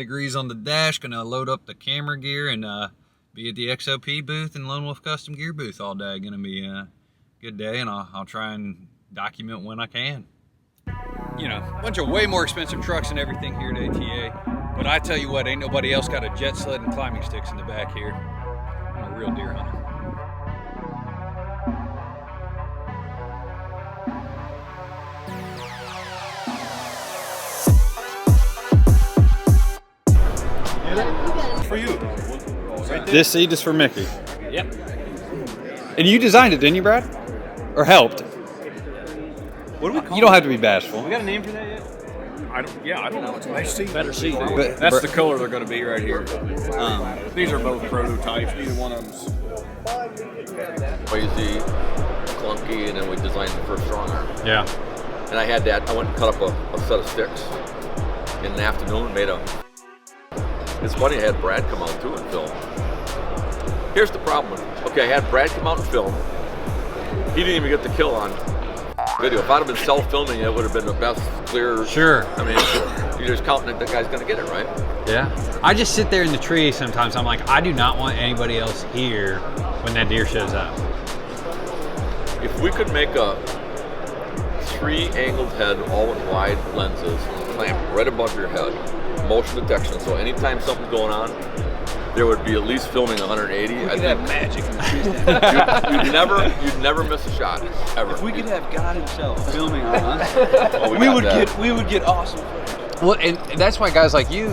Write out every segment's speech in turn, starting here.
degrees on the dash, gonna load up the camera gear and be at the XOP booth and Lone Wolf Custom Gear booth all day. Gonna be a good day, and I'll try and document when I can. You know, a bunch of way more expensive trucks and everything here at ATA, but I tell you what, ain't nobody else got a jet sled and climbing sticks in the back here. I'm a real deer hunter. For you. Right there. This seat is for Mickey. Yep. And you designed it, didn't you, Brad? Or helped? What do we call You don't have to be bashful. We got a name for that yet? I don't know. It's a nice seat. Better seat. That's the color they're going to be right here. These are both prototypes. Neither one of them's crazy, clunky, and then we designed the first strong arm. Yeah. And I had that. I went and cut up a set of sticks in the afternoon and made a. It's funny, I had Brad come out too and film. Here's the problem. Okay, I had Brad come out and film. He didn't even get the kill on video. If I'd have been self-filming, it would have been the best, clear. Sure. I mean, you're just counting that the guy's going to get it, right? Yeah. I just sit there in the tree sometimes. I'm like, I do not want anybody else here when that deer shows up. If we could make a 3-angled head, all with wide lenses, clamped right above your head, motion detection, so anytime something's going on, there would be at least filming 180. We could have magic in the trees. You'd never miss a shot, ever. If we could have God himself filming on us, we would get awesome footage. Well, and that's why guys like you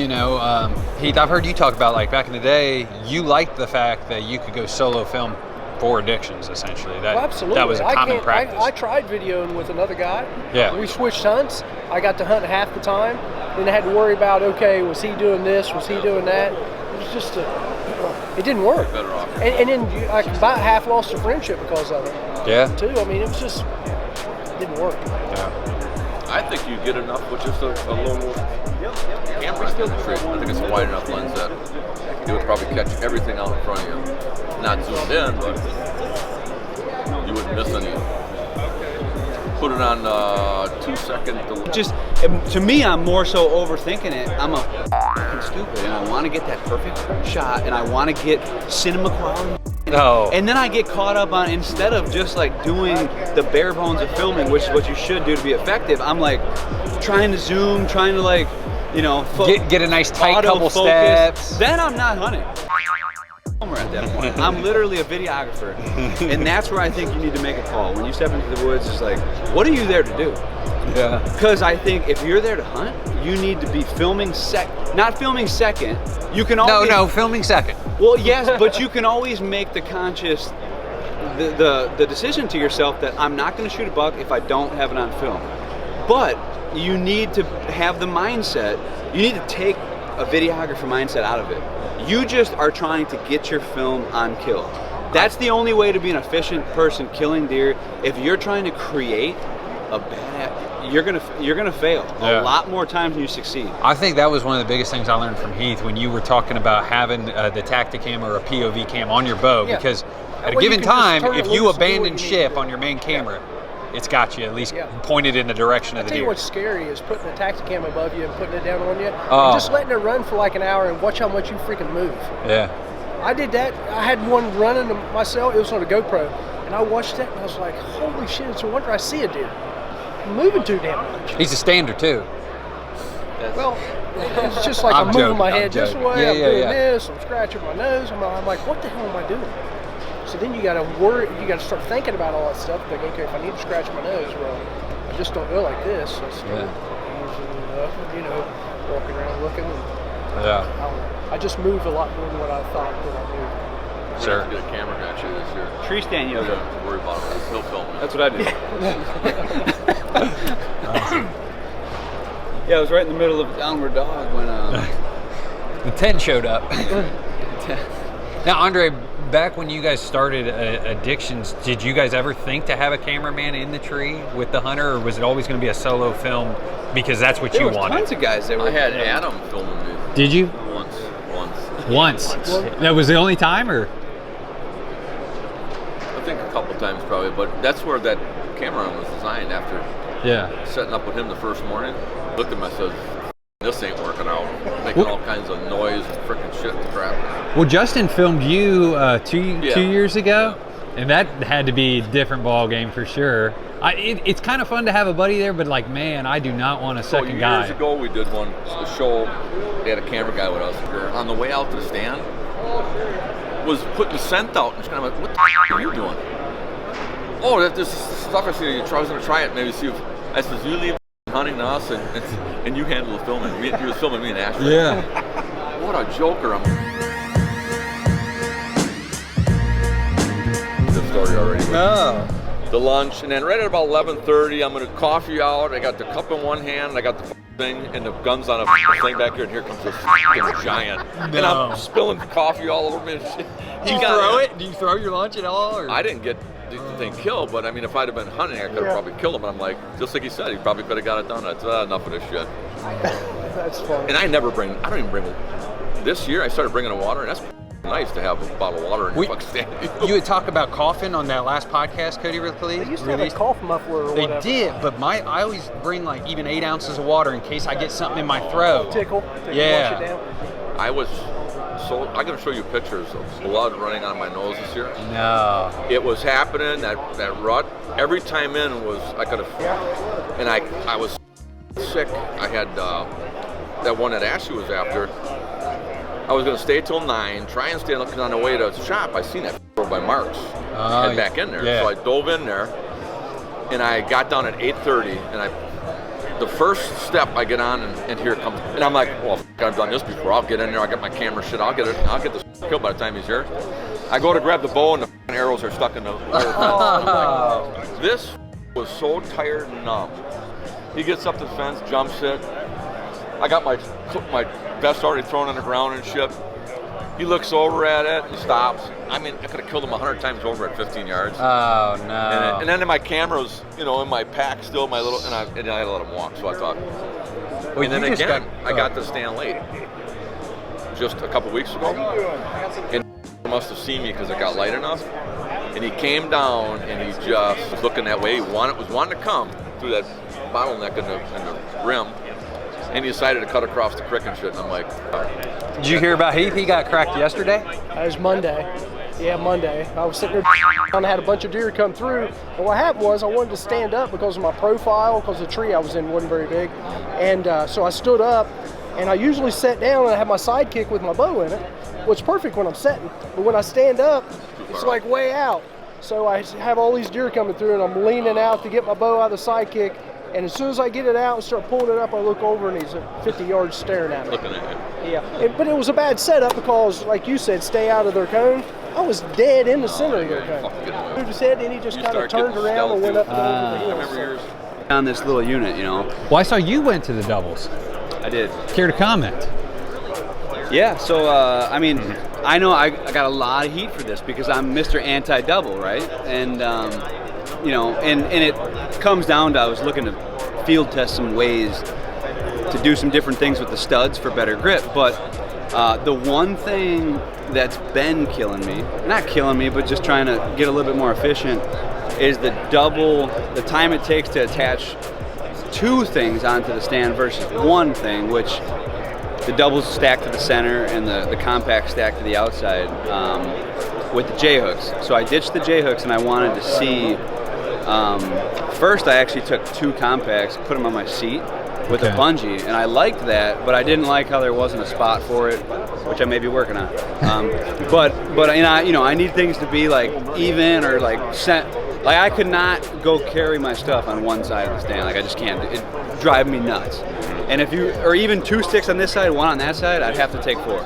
know, Heath, I've heard you talk about, like, back in the day, you liked the fact that you could go solo film for addictions, essentially. That, well, absolutely. That was a common practice. I tried videoing with another guy. Yeah. We switched hunts. I got to hunt half the time. Then I had to worry about, okay, was he doing this? Was he doing that? It was just it didn't work. Better off. And then I about half lost a friendship because of it. Yeah. Too. I mean, it was just, it didn't work. Yeah. I think you get enough with just a Lone Wolf camera in the tree. I think it's a wide enough lens that it would probably catch everything out in front of you. Not zoomed in, but you wouldn't miss any. Put it on 2-second. Just to me, I'm more so overthinking it. I'm a fucking stupid, and I want to get that perfect shot, and I want to get cinema quality. No. And then I get caught up on, instead of just like doing the bare bones of filming, which is what you should do to be effective, I'm like trying to zoom, trying to, like, you know, get a nice tight couple focus. steps. Then I'm not hunting. At that point, I'm literally a videographer, and that's where I think you need to make a call. When you step into the woods, it's like, what are you there to do? Yeah. Because I think if you're there to hunt, you need to be filming not filming second. You can always filming second. Well, yes, but you can always make the conscious the decision to yourself that I'm not going to shoot a buck if I don't have it on film. But you need to have the mindset. You need to take a videographer mindset out of it. You just are trying to get your film on kill. That's the only way to be an efficient person killing deer. If you're trying to create a bad, you're gonna fail a lot more times than you succeed. I think that was one of the biggest things I learned from Heath when you were talking about having the Tacticam or a POV cam on your bow, because at a given time, if you abandon ship on your main camera, it's got you at least pointed in the direction of the deer. I tell you what's scary is putting a Tacticam above you and putting it down on you, and just letting it run for like an hour and watch how much you freaking move. Yeah. I did that. I had one running myself. It was on a GoPro, and I watched that and I was like, holy shit, it's a wonder I see a deer. I'm moving too damn much. He's a stander too. Well, it's just like I'm moving my head this way, I'm doing this, I'm scratching my nose. I'm like, what the hell am I doing? So then you got to worry, you got to start thinking about all that stuff. Like, okay, if I need to scratch my nose, well, I just don't go like this. So you know, walking around looking. I just move a lot more than what I thought that I moved. Sure. Get a camera guy this year. Tree stand yoga. Don't worry about it. He'll film it. That's what I do. Yeah, I was right in the middle of a downward dog when the tent showed up. Now, Adrae, back when you guys started Addictions, did you guys ever think to have a cameraman in the tree with the hunter, or was it always going to be a solo film because that's what you wanted? There was tons of guys that were. I had Adam filming me. Did you? Once. That was the only time, or? I think a couple times probably, but that's where that camera was designed after setting up with him the first morning. Looked at him, I said, this ain't working out. Making all kinds of noise and freaking shit and crap. Well, Justin filmed you two years ago, Yeah. and that had to be a different ball game for sure. It's kind of fun to have a buddy there, but like, man, I do not want a second guy. Years ago, we did a show. They had a camera guy with us. On the way out to the stand, was putting the scent out, and kind of like, what the f*** are you doing? Oh, this stuff I see. I was going to try it, maybe see if. I said, you leave hunting to us, and you handle the filming. He was filming me and Ashley. Yeah. What a joker! The story already. No. The lunch, and then right at about 11:30, I'm gonna coffee out. I got the cup in one hand, I got the thing, and the gun's on a thing back here, and here comes this giant. And I'm spilling coffee all over me. And shit. Do you throw it? Do you throw your lunch at all? Or? I didn't get the thing killed, but I mean, if I'd have been hunting, I could have probably killed him. And I'm like, just like he said, he probably could have got it done. That's enough of this shit. That's funny. And I don't even bring. This year, I started bringing the water, and that's nice to have a bottle of water in your fucking stand. You had talked about coughing on that last podcast, Cody released. They used to have a cough muffler or whatever. They did, but I always bring like even 8 ounces of water in case I get something in my throat. Tickle. Yeah. Wash it down. I'm going to show you pictures of blood running out of my nose this year. No. It was happening, that rut. Every time in was, I could have, and I was sick. I had that one that Ashley was after. I was going to stay till 9, try and stay, because on the way to the shop, I seen that by Mark's. Head back in there. Yeah. So I dove in there, and I got down at 8:30, and the first step I get on, and here it comes, and I'm like, well, I've done this before. I'll get in there. I'll get my camera shit. I'll get this killed by the time he's here. I go to grab the bow, and the arrows are stuck in the fence. This was so tired and numb. He gets up the fence, jumps it. I got my vest already thrown on the ground and shit. He looks over at it and stops. I mean, I could have killed him 100 times over at 15 yards. Oh no! And then my camera's, in my pack still, my little, and I had to let him walk. So I thought. Well, and then again, I got to stand late. Just a couple weeks ago, and he must have seen me because it got light enough. And he came down and he just was looking that way. He was wanting to come through that bottleneck in the rim. And he decided to cut across the creek and shit, and I'm like... Did you hear about Heath? He got cracked yesterday? It was Monday. Yeah, Monday. I was sitting there and I had a bunch of deer come through. And what happened was I wanted to stand up because of my profile, because the tree I was in wasn't very big. And so I stood up, and I usually sit down and I have my sidekick with my bow in it, which is perfect when I'm setting. But when I stand up, it's like way out. So I have all these deer coming through, and I'm leaning out to get my bow out of the sidekick. And as soon as I get it out and start pulling it up, I look over and he's at 50 yards staring at me. Looking at you. Yeah, but it was a bad setup because, like you said, stay out of their cone. I was dead in the center of their cone. Moved his head, and he just kind of turned around and went up and over the hill. On this little unit, Well, I saw you went to the doubles. I did. Care to comment? Yeah, so, I mean, I know I got a lot of heat for this because I'm Mr. Anti-Double, right? And, and it comes down to I was looking to field test some ways to do some different things with the studs for better grip. But the one thing that's been killing me, not killing me, but just trying to get a little bit more efficient, is the time it takes to attach 2 things onto the stand versus 1 thing, which the doubles stack to the center and the compact stack to the outside with the J-hooks. So I ditched the J-hooks and I wanted to see, first I actually took 2 compacts, put them on my seat with a bungee, and I liked that, but I didn't like how there wasn't a spot for it, which I may be working on. But I need things to be like even or like set. Like I could not go carry my stuff on one side of the stand. Like I just can't. It drive me nuts. And or even 2 sticks on this side, 1 on that side, I'd have to take 4.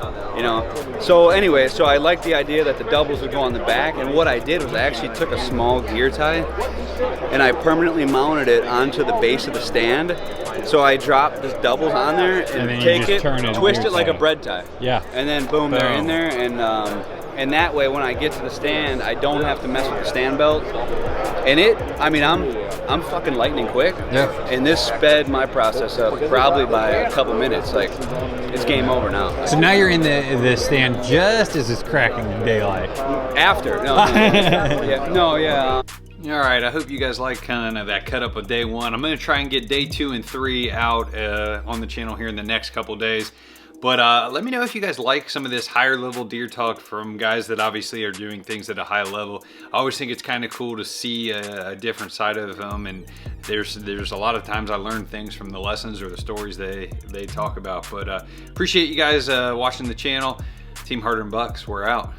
So anyway, so I liked the idea that the doubles would go on the back, and what I did was I actually took a small gear tie and I permanently mounted it onto the base of the stand. So I dropped the doubles on there and take it, twist it like a bread tie. Yeah. And then boom, they're in there, and that way when I get to the stand, I don't have to mess with the stand belt. And I'm fucking lightning quick. Yeah. And this sped my process up probably by a couple minutes. Like, it's game over now. So now you're in the stand just as it's cracking daylight. After. No. All right, I hope you guys like kind of that cut up of day 1. I'm gonna try and get day 2 and 3 out on the channel here in the next couple days. But let me know if you guys like some of this higher level deer talk from guys that obviously are doing things at a high level. I always think it's kind of cool to see a different side of them, and there's a lot of times I learn things from the lessons or the stories they talk about. But appreciate you guys watching the channel. Team Harder and Bucks, we're out.